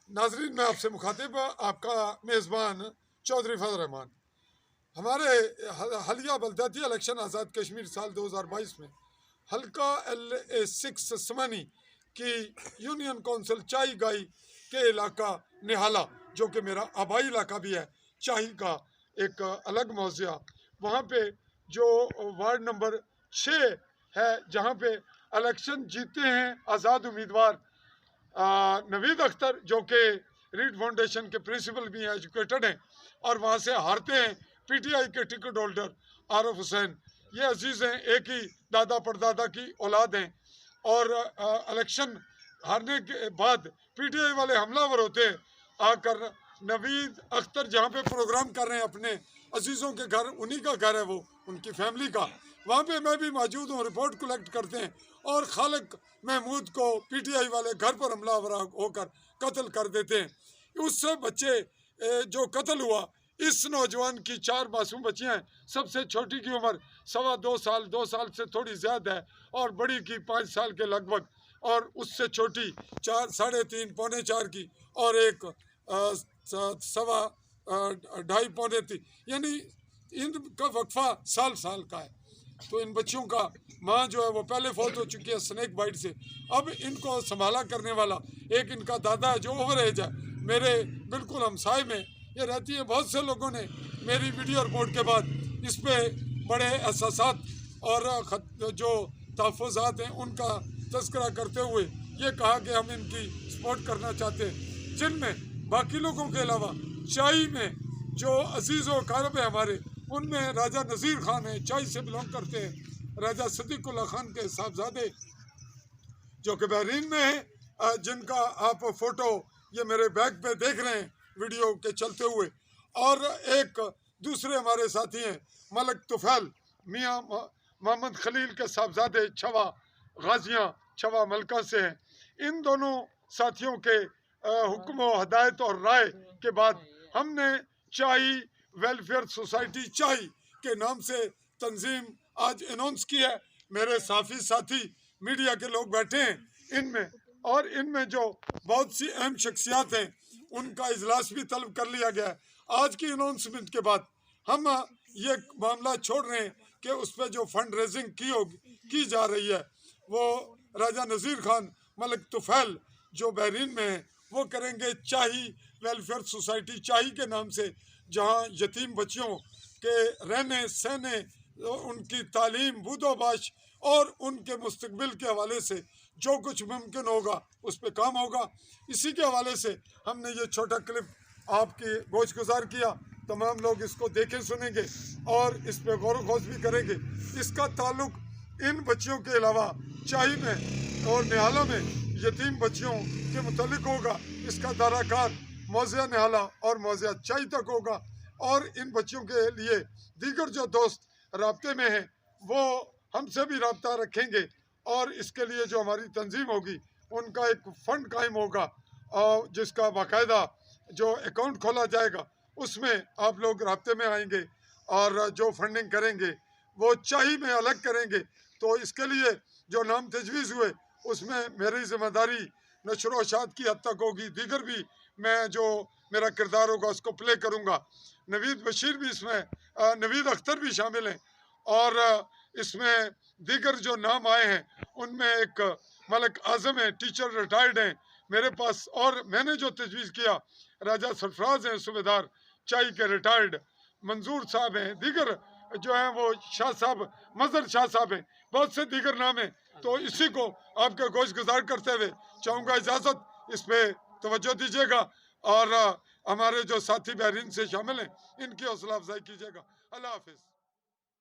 नाजरीन, मैं आपसे मुखातिब आपका मेज़बान चौधरी फजल रहमान। हमारे हलिया बलदियाती इलेक्शन आज़ाद कश्मीर साल 2022 में हल्का LA6 समानी की यूनियन कौंसिल चाई गाई के इलाका निहाला, जो कि मेरा आबाई इलाका भी है, चाही का एक अलग मौज़ा, वहाँ पे जो वार्ड नंबर 6 है, जहाँ पे इलेक्शन जीते हैं आज़ाद उम्मीदवार नवीद अख्तर, जो कि रीड फाउंडेशन के प्रिंसिपल भी हैं, एजुकेटेड हैं, और वहाँ से हारते हैं PTI के टिकट होल्डर आरफ हुसैन। ये अजीज़ हैं, एक ही दादा परदादा की औलाद हैं, और इलेक्शन हारने के बाद PTI वाले हमलावर होते हैं आकर नवीद अख्तर जहाँ पे प्रोग्राम कर रहे हैं अपने अजीज़ों के घर, उन्हीं का घर है वो, उनकी फैमिली का, वहाँ पे मैं भी मौजूद हूँ, रिपोर्ट कलेक्ट करते हैं और खालिक महमूद को PTI वाले घर पर हमलावर होकर कत्ल कर देते हैं। उससे बच्चे जो कत्ल हुआ, इस नौजवान की 4 मासूम बच्चियाँ हैं, सबसे छोटी की उम्र 2.25 साल, 2 साल से थोड़ी ज़्यादा है, और बड़ी की 5 साल के लगभग, और उससे छोटी 4, 3.5, पौने 4 की, और एक 2.25, पौने 3, यानी इनका वक्फा साल का है। तो इन बच्चियों का माँ जो है वो पहले फौत हो चुकी है स्नेक बाइट से। अब इनको संभाला करने वाला एक इनका दादा है जो ओवर एज है, मेरे बिल्कुल हमसाए में ये रहती है। बहुत से लोगों ने मेरी वीडियो रिपोर्ट के बाद इस पर बड़े एहसासात और जो तहफ़्फ़ुज़ात हैं उनका तज़किरा करते हुए ये कहा कि हम इनकी सपोर्ट करना चाहते हैं, जिनमें बाकी लोगों के अलावा चाई में जो अजीज़ व अक़ारब है हमारे, उनमें राजा नज़ीर खान है, चाई से बिलोंग करते हैं, राजा सदीकुल्ला खान के साहबजादे जो कि बहरीन में है, जिनका आप फ़ोटो ये मेरे बैग पे देख रहे हैं वीडियो के चलते हुए। और एक दूसरे हमारे साथी हैं मलक तुफ़ैल, मियाँ मोहम्मद खलील के साहबजादे छवा गाजियाँ, छवा मलका से हैं। इन दोनों साथियों के हुक्म व हदायत और राय के बाद हमने चाई वेलफेयर सोसाइटी चाई के नाम से तंजीम आज अनाउंस की है। मेरे साफी साथी मीडिया के लोग बैठे हैं इनमें, और इनमें जो बहुत सी अहम शख्सियात हैं उनका इजलास भी तलब कर लिया गया है। आज की अनाउंसमेंट के बाद हम ये मामला छोड़ रहे हैं कि उस पर जो फंड रेजिंग की जा रही है वो राजा नज़ीर खान मलक तुफ़ैल जो बहरीन में है वो करेंगे चाही वेलफेयर सोसाइटी चाही के नाम से, जहाँ यतीम बच्चियों के रहने सहने, उनकी तालीम बूदोबाश और उनके मुस्तकबिल के हवाले से जो कुछ मुमकिन होगा उस पर काम होगा। इसी के हवाले से हमने ये छोटा क्लिप आपकी गोश गुजार किया। तमाम लोग इसको देखें सुनेंगे और इस पर गौर खोज भी करेंगे। इसका ताल्लुक इन बच्चियों के अलावा चाही में और निहाला में यतीम बच्चियों के मुतालिक होगा। इसका दाराकार मौज़ा निहाला और मौज़ा चाही तक होगा, और इन बच्चियों के लिए दीगर जो दोस्त राब्ते में हैं वो हमसे भी रब्ता रखेंगे, और इसके लिए जो हमारी तंजीम होगी उनका एक फ़ंड कायम होगा, और जिसका बाकायदा जो अकाउंट खोला जाएगा उसमें आप लोग राब्ते में आएंगे और जो फंडिंग करेंगे वो चाही में अलग करेंगे। तो इसके लिए जो नाम तजवीज़ हुए उसमें मेरी ज़िम्मेदारी नशर व इशाअत की हद तक होगी, दीगर भी मैं जो मेरा किरदार होगा उसको प्ले करूँगा। नवीद बशीर भी इसमें, नवीद अख्तर भी शामिल हैं, और इसमें दीगर जो नाम आए हैं उनमें एक मलक आज़म है, टीचर रिटायर्ड हैं मेरे पास, और मैंने जो तजवीज़ किया राजा सरफराज हैं सूबेदार चाई के रिटायर्ड, मंजूर साहब हैं, दीगर जो हैं वो शाह साहब, मज़हर शाह साहब हैं, बहुत से दीगर नाम हैं। तो इसी को आपके गोश गुजार करते हुए चाहूँगा इजाज़त, इस पर तवज्जो दीजिएगा, और हमारे जो साथी बहरीन से शामिल हैं इनकी हौसला अफजाई कीजिएगा। अल्लाह हाफिज़।